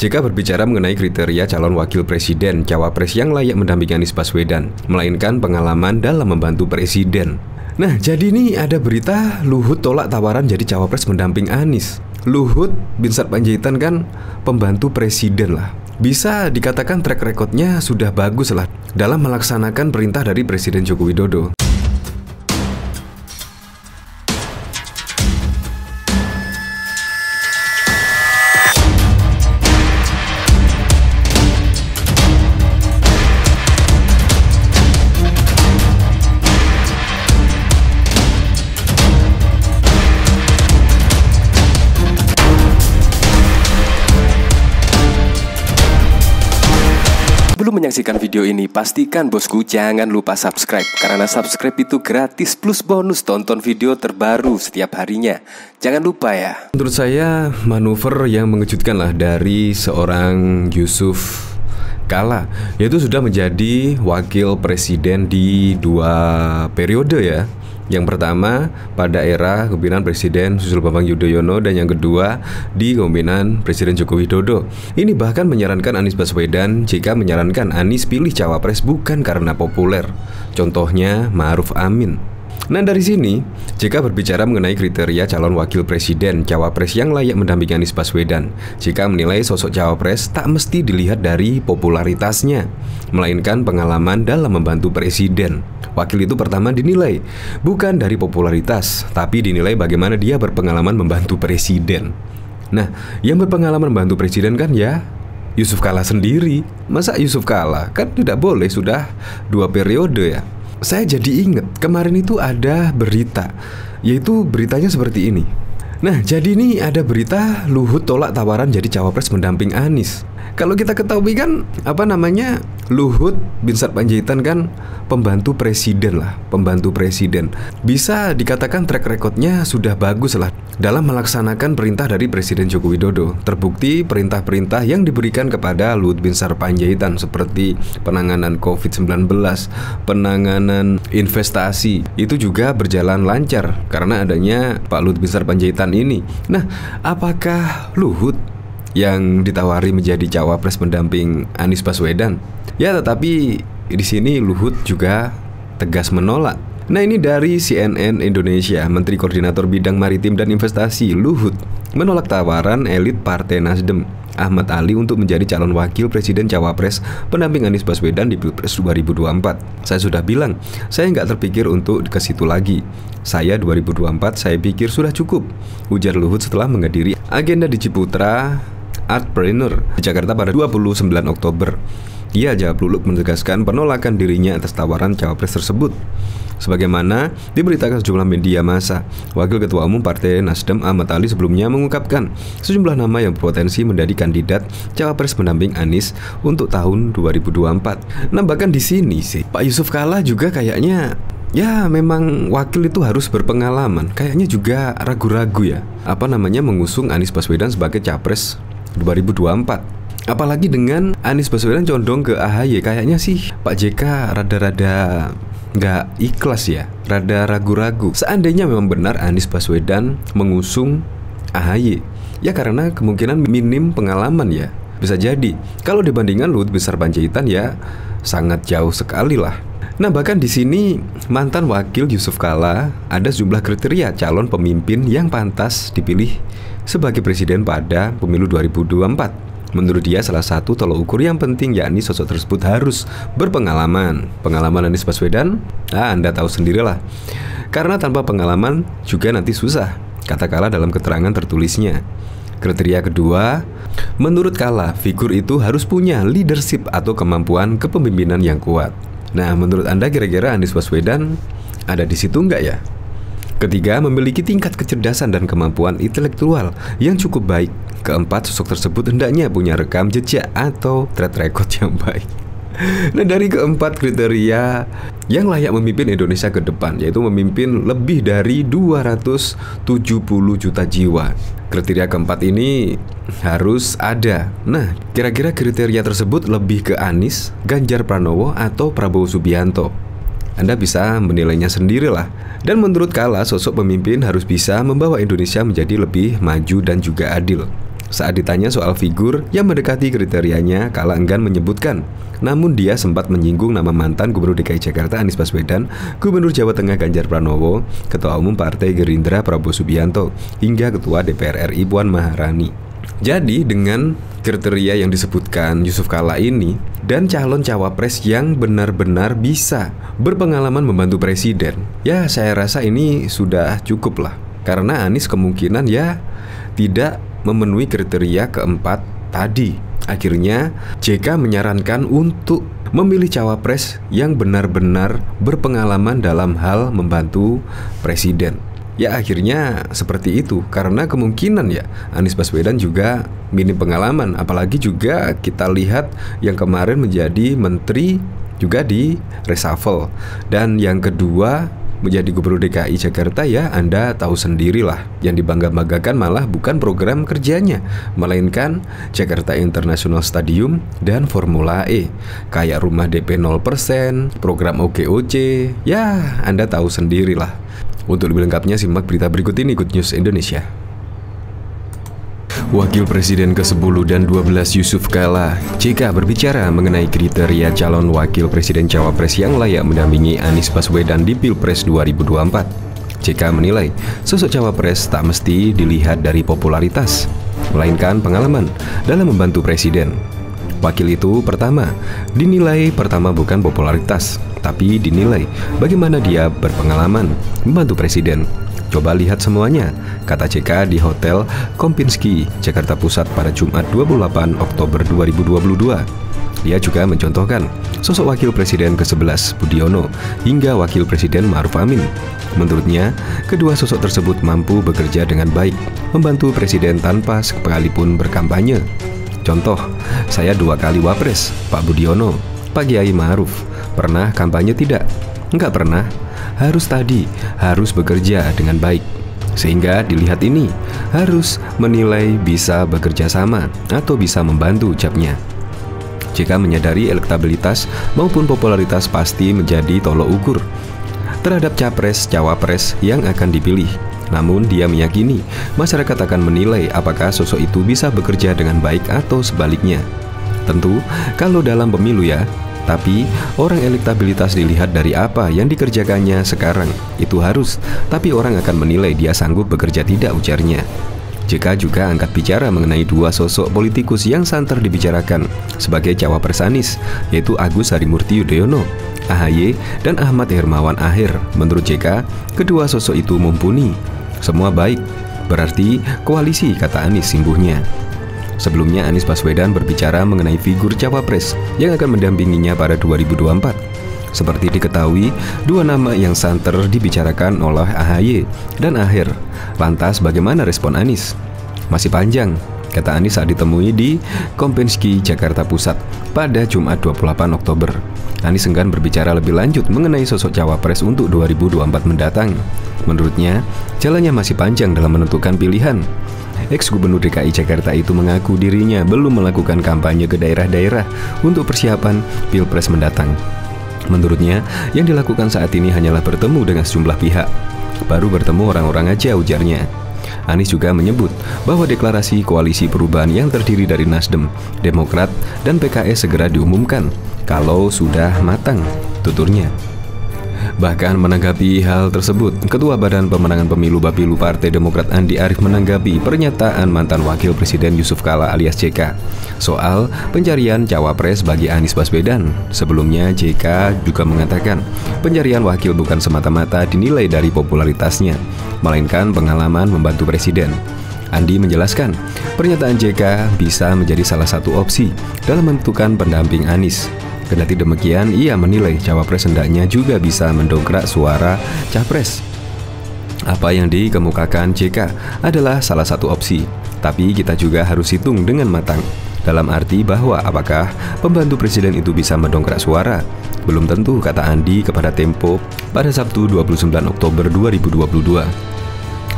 Jika berbicara mengenai kriteria calon wakil presiden, cawapres yang layak mendampingi Anies Baswedan, melainkan pengalaman dalam membantu presiden. Nah, jadi nih ada berita Luhut tolak tawaran jadi cawapres mendamping Anies. Luhut Binsar Panjaitan kan pembantu presiden lah. Bisa dikatakan track recordnya sudah bagus lah dalam melaksanakan perintah dari Presiden Joko Widodo. Sebelum menyaksikan video ini, pastikan bosku jangan lupa subscribe. Karena subscribe itu gratis plus bonus tonton video terbaru setiap harinya. Jangan lupa ya. Menurut saya manuver yang mengejutkan lah dari seorang Yusuf Kalla, yaitu sudah menjadi wakil presiden di 2 periode ya. Yang pertama pada era kepemimpinan Presiden Susilo Bambang Yudhoyono, dan yang kedua di kepemimpinan Presiden Joko Widodo. Ini bahkan menyarankan Anies Baswedan jika menyarankan Anies pilih cawapres bukan karena populer. Contohnya Ma'ruf Amin. Nah, dari sini, jika berbicara mengenai kriteria calon wakil presiden, cawapres yang layak mendampingi Anies Baswedan, jika menilai sosok cawapres tak mesti dilihat dari popularitasnya, melainkan pengalaman dalam membantu presiden. Wakil itu pertama dinilai bukan dari popularitas, tapi dinilai bagaimana dia berpengalaman membantu presiden. Nah, yang berpengalaman membantu presiden kan ya Yusuf Kalla sendiri. Masa Yusuf Kalla kan tidak boleh sudah 2 periode ya. Saya jadi ingat kemarin itu ada berita, yaitu beritanya seperti ini. Nah, jadi ini ada berita Luhut tolak tawaran jadi cawapres mendamping Anies. Kalau kita ketahui kan Luhut Binsar Panjaitan kan pembantu presiden lah, pembantu presiden. Bisa dikatakan track recordnya sudah bagus lah dalam melaksanakan perintah dari Presiden Joko Widodo. Terbukti perintah-perintah yang diberikan kepada Luhut Binsar Panjaitan seperti penanganan COVID-19, penanganan investasi, itu juga berjalan lancar karena adanya Pak Luhut Binsar Panjaitan ini. Nah, apakah Luhut yang ditawari menjadi cawapres mendamping Anies Baswedan? Ya, tetapi di sini Luhut juga tegas menolak. Nah, ini dari CNN Indonesia. Menteri Koordinator Bidang Maritim dan Investasi Luhut menolak tawaran elit Partai Nasdem Ahmad Ali untuk menjadi calon wakil presiden cawapres pendamping Anies Baswedan di Pilpres 2024. Saya sudah bilang, saya nggak terpikir untuk ke situ lagi. Saya 2024 saya pikir sudah cukup, ujar Luhut setelah menghadiri agenda di Ciputra Artpreneur di Jakarta pada 29 Oktober. Ia jawab luluk menegaskan penolakan dirinya atas tawaran cawapres tersebut. Sebagaimana diberitakan sejumlah media massa, Wakil Ketua Umum Partai Nasdem Ahmad Ali sebelumnya mengungkapkan sejumlah nama yang berpotensi menjadi kandidat cawapres pendamping Anies untuk tahun 2024. Nah, bahkan di sini sih Pak Yusuf Kalla juga kayaknya ya memang wakil itu harus berpengalaman. Kayaknya juga ragu-ragu ya mengusung Anies Baswedan sebagai capres 2024. Apalagi dengan Anies Baswedan condong ke AHY. Kayaknya sih Pak JK rada-rada nggak ikhlas ya, rada ragu-ragu. Seandainya memang benar Anies Baswedan mengusung AHY, ya karena kemungkinan minim pengalaman ya. Bisa jadi kalau dibandingkan Luhut Binsar Panjaitan ya sangat jauh sekali lah. Nah, bahkan di sini mantan wakil Yusuf Kalla ada sejumlah kriteria calon pemimpin yang pantas dipilih sebagai presiden pada pemilu 2024. Menurut dia salah satu tolak ukur yang penting yakni sosok tersebut harus berpengalaman. Pengalaman Anies Baswedan, Anda tahu sendirilah. Karena tanpa pengalaman juga nanti susah, kata Kalla dalam keterangan tertulisnya. Kriteria kedua, menurut Kalla, figur itu harus punya leadership atau kemampuan kepemimpinan yang kuat. Nah, menurut Anda kira-kira Anies Baswedan ada di situ enggak ya? Ketiga, memiliki tingkat kecerdasan dan kemampuan intelektual yang cukup baik. Keempat, sosok tersebut hendaknya punya rekam jejak atau track record yang baik. Nah, dari keempat kriteria yang layak memimpin Indonesia ke depan, yaitu memimpin lebih dari 270 juta jiwa. Kriteria keempat ini harus ada. Nah, kira-kira kriteria tersebut lebih ke Anies, Ganjar Pranowo, atau Prabowo Subianto? Anda bisa menilainya sendirilah. Dan menurut Kalla, sosok pemimpin harus bisa membawa Indonesia menjadi lebih maju dan juga adil. Saat ditanya soal figur yang mendekati kriterianya, Kala enggan menyebutkan. Namun dia sempat menyinggung nama mantan Gubernur DKI Jakarta Anies Baswedan, Gubernur Jawa Tengah Ganjar Pranowo, Ketua Umum Partai Gerindra Prabowo Subianto, hingga Ketua DPR RI Puan Maharani. Jadi dengan kriteria yang disebutkan Yusuf Kala ini dan calon cawapres yang benar-benar bisa berpengalaman membantu presiden, ya saya rasa ini sudah cukup lah. Karena Anies kemungkinan ya tidak memenuhi kriteria keempat tadi. Akhirnya JK menyarankan untuk memilih cawapres yang benar-benar berpengalaman dalam hal membantu presiden. Ya akhirnya seperti itu, karena kemungkinan ya Anies Baswedan juga minim pengalaman. Apalagi juga kita lihat yang kemarin menjadi menteri juga di reshuffle. Dan yang kedua menjadi Gubernur DKI Jakarta, ya Anda tahu sendirilah, yang dibangga-banggakan malah bukan program kerjanya, melainkan Jakarta International Stadium dan Formula E. Kayak rumah DP 0%, program OKOC, ya Anda tahu sendirilah. Untuk lebih lengkapnya simak berita berikut ini, Good News Indonesia. Wakil Presiden ke-10 dan 12 Yusuf Kala, JK berbicara mengenai kriteria calon Wakil Presiden Cawapres yang layak mendampingi Anies Baswedan di Pilpres 2024. JK menilai sosok Cawapres tak mesti dilihat dari popularitas, melainkan pengalaman dalam membantu Presiden. Wakil itu dinilai pertama bukan popularitas, tapi dinilai bagaimana dia berpengalaman membantu Presiden. Coba lihat semuanya, kata JK di Hotel Kempinski, Jakarta Pusat pada Jumat 28 Oktober 2022. Dia juga mencontohkan sosok Wakil Presiden ke-11 Budiono hingga Wakil Presiden Ma'ruf Amin. Menurutnya, kedua sosok tersebut mampu bekerja dengan baik, membantu Presiden tanpa sekalipun berkampanye. Contoh, saya 2 kali wapres, Pak Budiono. Pak Kiai Ma'ruf, pernah kampanye tidak? Enggak pernah. Harus bekerja dengan baik. Sehingga dilihat ini, harus menilai bisa bekerja sama atau bisa membantu, ucapnya. JK menyadari elektabilitas maupun popularitas pasti menjadi tolok ukur terhadap capres-cawapres yang akan dipilih. Namun dia meyakini masyarakat akan menilai apakah sosok itu bisa bekerja dengan baik atau sebaliknya. Tentu kalau dalam pemilu ya, tapi orang elektabilitas dilihat dari apa yang dikerjakannya sekarang. Itu harus, tapi orang akan menilai dia sanggup bekerja tidak, ujarnya. JK juga angkat bicara mengenai 2 sosok politikus yang santer dibicarakan sebagai cawapres Anies, yaitu Agus Harimurti Yudhoyono, AHY, dan Ahmad Hermawan Aher. Menurut JK, kedua sosok itu mumpuni. Semua baik, berarti koalisi, kata Anies singguhnya. Sebelumnya Anies Baswedan berbicara mengenai figur cawapres yang akan mendampinginya pada 2024. Seperti diketahui, 2 nama yang santer dibicarakan oleh AHY dan Aher. Lantas bagaimana respon Anies? Masih panjang, kata Anies saat ditemui di Kempinski, Jakarta Pusat pada Jumat 28 Oktober. Anies enggan berbicara lebih lanjut mengenai sosok cawapres untuk 2024 mendatang. Menurutnya, jalannya masih panjang dalam menentukan pilihan. Ex-Gubernur DKI Jakarta itu mengaku dirinya belum melakukan kampanye ke daerah-daerah untuk persiapan Pilpres mendatang. Menurutnya, yang dilakukan saat ini hanyalah bertemu dengan sejumlah pihak. Baru bertemu orang-orang aja, ujarnya. Anies juga menyebut bahwa deklarasi koalisi perubahan yang terdiri dari Nasdem, Demokrat, dan PKS segera diumumkan kalau sudah matang, tuturnya. Bahkan menanggapi hal tersebut, Ketua Badan Pemenangan Pemilu Bapilu Partai Demokrat Andi Arief menanggapi pernyataan mantan Wakil Presiden Yusuf Kala alias JK soal pencarian cawapres bagi Anies Baswedan. Sebelumnya JK juga mengatakan pencarian wakil bukan semata-mata dinilai dari popularitasnya, melainkan pengalaman membantu presiden. Andi menjelaskan, pernyataan JK bisa menjadi salah satu opsi dalam menentukan pendamping Anies. Kendati demikian, ia menilai cawapres hendaknya juga bisa mendongkrak suara capres. Apa yang dikemukakan JK adalah salah satu opsi, tapi kita juga harus hitung dengan matang. Dalam arti bahwa apakah pembantu presiden itu bisa mendongkrak suara? Belum tentu, kata Andi kepada Tempo pada Sabtu 29 Oktober 2022.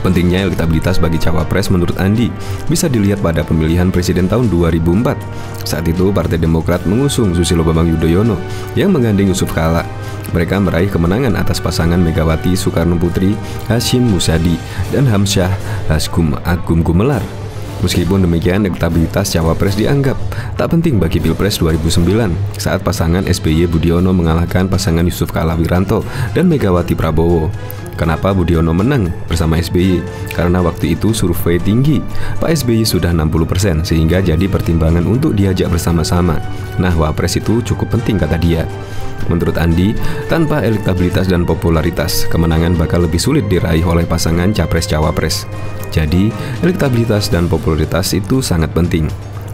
Pentingnya elektabilitas bagi cawapres menurut Andi bisa dilihat pada pemilihan presiden tahun 2004. Saat itu Partai Demokrat mengusung Susilo Bambang Yudhoyono yang menggandeng Yusuf Kala. Mereka meraih kemenangan atas pasangan Megawati Soekarno Putri, Hashim Muzadi, dan Hamsyah Hasgum Agung Gumelar. Meskipun demikian, elektabilitas cawapres dianggap tak penting bagi Pilpres 2009 saat pasangan SBY Budiono mengalahkan pasangan Yusuf Kala Wiranto dan Megawati Prabowo. Kenapa Budiono menang bersama SBY? Karena waktu itu survei tinggi, Pak SBY sudah 60% sehingga jadi pertimbangan untuk diajak bersama-sama. Nah, wapres itu cukup penting, kata dia. Menurut Andi, tanpa elektabilitas dan popularitas, kemenangan bakal lebih sulit diraih oleh pasangan capres-cawapres. Jadi, elektabilitas dan popularitas itu sangat penting.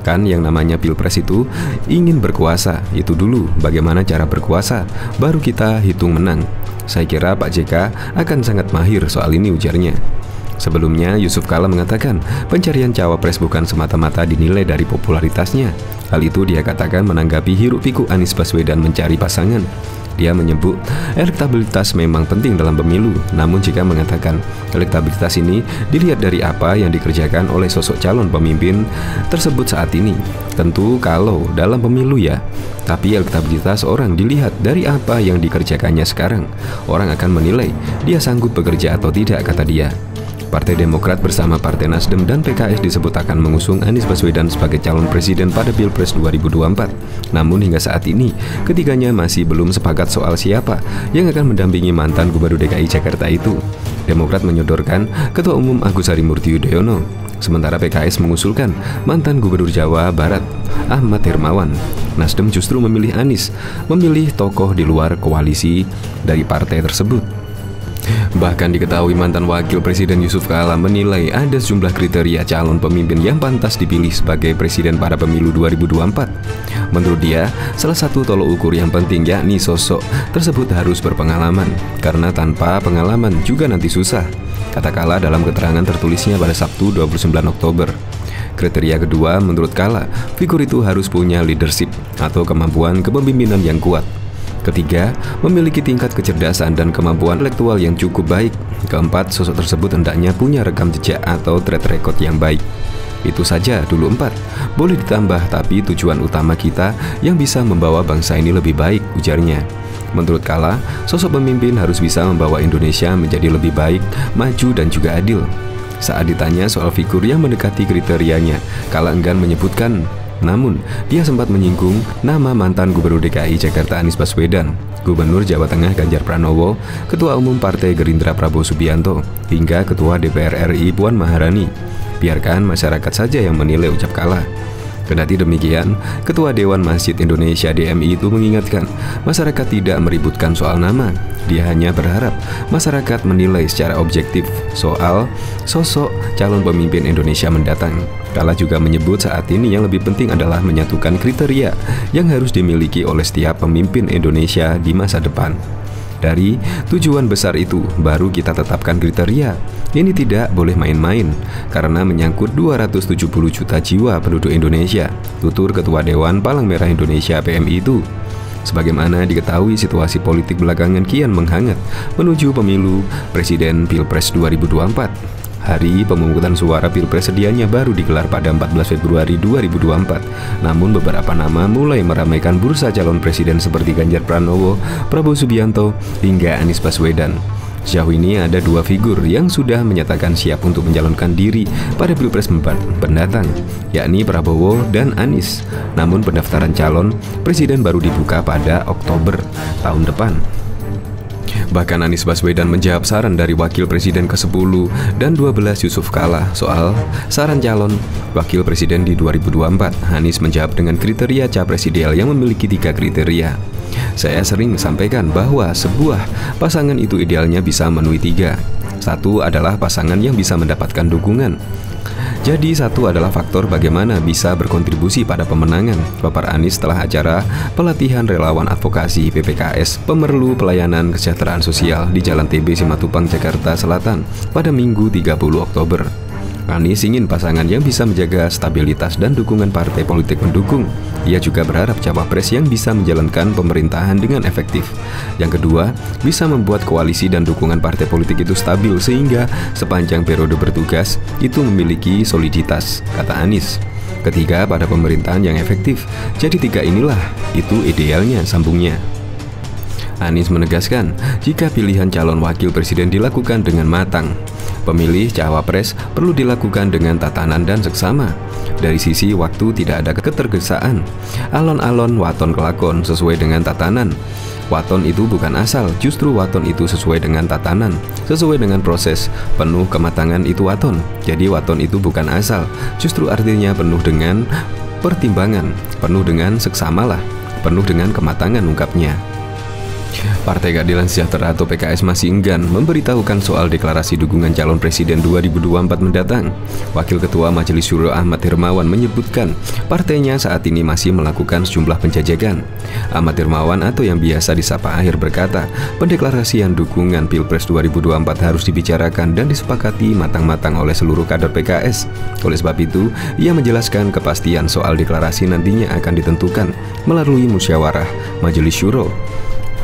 Kan yang namanya Pilpres itu ingin berkuasa, itu dulu bagaimana cara berkuasa, baru kita hitung menang. Saya kira Pak JK akan sangat mahir soal ini, ujarnya. Sebelumnya, Yusuf Kala mengatakan pencarian cawapres bukan semata-mata dinilai dari popularitasnya. Hal itu dia katakan menanggapi hiruk-pikuk Anies Baswedan mencari pasangan. Dia menyebut elektabilitas memang penting dalam pemilu, namun jika mengatakan elektabilitas ini dilihat dari apa yang dikerjakan oleh sosok calon pemimpin tersebut saat ini. Tentu kalau dalam pemilu ya, tapi elektabilitas orang dilihat dari apa yang dikerjakannya sekarang. Orang akan menilai dia sanggup bekerja atau tidak, kata dia. Partai Demokrat bersama Partai Nasdem dan PKS disebut akan mengusung Anies Baswedan sebagai calon presiden pada Pilpres 2024. Namun hingga saat ini, ketiganya masih belum sepakat soal siapa yang akan mendampingi mantan Gubernur DKI Jakarta itu. Demokrat menyodorkan Ketua Umum Agus Harimurti Yudhoyono, sementara PKS mengusulkan mantan Gubernur Jawa Barat Ahmad Hermawan. Nasdem justru memilih Anies, memilih tokoh di luar koalisi dari partai tersebut. Bahkan diketahui mantan Wakil Presiden Yusuf Kala menilai ada sejumlah kriteria calon pemimpin yang pantas dipilih sebagai presiden pada pemilu 2024. Menurut dia, salah satu tolok ukur yang penting yakni sosok tersebut harus berpengalaman, karena tanpa pengalaman juga nanti susah, kata Kala dalam keterangan tertulisnya pada Sabtu 29 Oktober. Kriteria kedua, menurut Kala, figur itu harus punya leadership atau kemampuan kepemimpinan yang kuat. Ketiga, memiliki tingkat kecerdasan dan kemampuan intelektual yang cukup baik. Keempat, sosok tersebut hendaknya punya rekam jejak atau track record yang baik. Itu saja dulu 4. Boleh ditambah, tapi tujuan utama kita yang bisa membawa bangsa ini lebih baik, ujarnya. Menurut Kala, sosok pemimpin harus bisa membawa Indonesia menjadi lebih baik, maju dan juga adil. Saat ditanya soal figur yang mendekati kriterianya, Kala enggan menyebutkan. Namun, dia sempat menyinggung nama mantan Gubernur DKI Jakarta Anies Baswedan, Gubernur Jawa Tengah Ganjar Pranowo, Ketua Umum Partai Gerindra Prabowo Subianto, hingga Ketua DPR RI Puan Maharani. Biarkan masyarakat saja yang menilai, ucap Kala. Kendati demikian, Ketua Dewan Masjid Indonesia DMI itu mengingatkan masyarakat tidak meributkan soal nama. Dia hanya berharap masyarakat menilai secara objektif soal sosok calon pemimpin Indonesia mendatang. Kala juga menyebut saat ini yang lebih penting adalah menyatukan kriteria yang harus dimiliki oleh setiap pemimpin Indonesia di masa depan. Dari tujuan besar itu, baru kita tetapkan kriteria. Ini tidak boleh main-main, karena menyangkut 270 juta jiwa penduduk Indonesia, tutur Ketua Dewan Palang Merah Indonesia PMI itu. Sebagaimana diketahui, situasi politik belakangan kian menghangat menuju pemilu Presiden Pilpres 2024. Hari pemungutan suara Pilpres sedianya baru digelar pada 14 Februari 2024. Namun beberapa nama mulai meramaikan bursa calon presiden seperti Ganjar Pranowo, Prabowo Subianto, hingga Anies Baswedan. Sejauh ini ada 2 figur yang sudah menyatakan siap untuk mencalonkan diri pada Pilpres mendatang, yakni Prabowo dan Anies. Namun pendaftaran calon presiden baru dibuka pada Oktober tahun depan. Bahkan Anies Baswedan menjawab saran dari Wakil Presiden ke-10 dan 12 Yusuf Kala soal saran calon Wakil Presiden di 2024. Anies menjawab dengan kriteria capres ideal yang memiliki 3 kriteria. Saya sering sampaikan bahwa sebuah pasangan itu idealnya bisa memenuhi 3. Satu adalah pasangan yang bisa mendapatkan dukungan. Jadi satu adalah faktor bagaimana bisa berkontribusi pada pemenangan, papar Anies setelah acara pelatihan relawan advokasi PPKS Pemerlu Pelayanan Kesejahteraan Sosial di Jalan TB Simatupang, Jakarta Selatan pada Minggu 30 Oktober. Anies ingin pasangan yang bisa menjaga stabilitas dan dukungan partai politik mendukung. Ia juga berharap cawapres yang bisa menjalankan pemerintahan dengan efektif. Yang kedua, bisa membuat koalisi dan dukungan partai politik itu stabil sehingga sepanjang periode bertugas itu memiliki soliditas, kata Anies. Ketiga, pada pemerintahan yang efektif. Jadi 3 inilah itu idealnya, sambungnya. Anies menegaskan, jika pilihan calon wakil presiden dilakukan dengan matang, Pemilih cawapres perlu dilakukan dengan tatanan dan seksama. Dari sisi waktu tidak ada ketergesaan. Alon-alon waton kelakon sesuai dengan tatanan. Waton itu bukan asal, justru waton itu sesuai dengan tatanan, sesuai dengan proses. Penuh kematangan itu waton. Jadi waton itu bukan asal, justru artinya penuh dengan pertimbangan, penuh dengan seksamalah, penuh dengan kematangan, ungkapnya. Partai Keadilan Sejahtera atau PKS masih enggan memberitahukan soal deklarasi dukungan calon presiden 2024 mendatang. Wakil Ketua Majelis Syuro Ahmad Hermawan menyebutkan partainya saat ini masih melakukan sejumlah penjajakan. Ahmad Hermawan atau yang biasa disapa Akhir berkata, pendeklarasian dukungan Pilpres 2024 harus dibicarakan dan disepakati matang-matang oleh seluruh kader PKS. Oleh sebab itu, ia menjelaskan kepastian soal deklarasi nantinya akan ditentukan melalui musyawarah Majelis Syuro.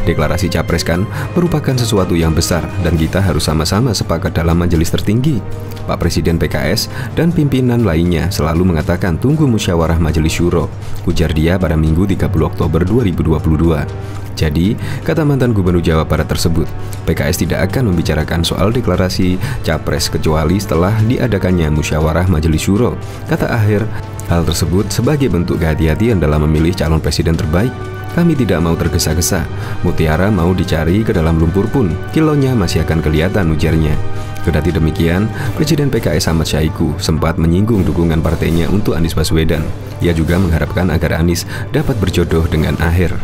Deklarasi capres kan merupakan sesuatu yang besar dan kita harus sama-sama sepakat dalam majelis tertinggi. Pak Presiden PKS dan pimpinan lainnya selalu mengatakan tunggu musyawarah Majelis Syuro, ujar dia pada Minggu 30 Oktober 2022. Jadi, kata mantan Gubernur Jawa Barat tersebut, PKS tidak akan membicarakan soal deklarasi capres kecuali setelah diadakannya musyawarah Majelis Syuro. Kata Akhir, hal tersebut sebagai bentuk kehati-hatian dalam memilih calon presiden terbaik. Kami tidak mau tergesa-gesa. Mutiara mau dicari ke dalam lumpur pun, kilonya masih akan kelihatan, ujarnya. Kendati demikian, Presiden PKS Ahmad Syahiku sempat menyinggung dukungan partainya untuk Anies Baswedan. Ia juga mengharapkan agar Anies dapat berjodoh dengan Akhir.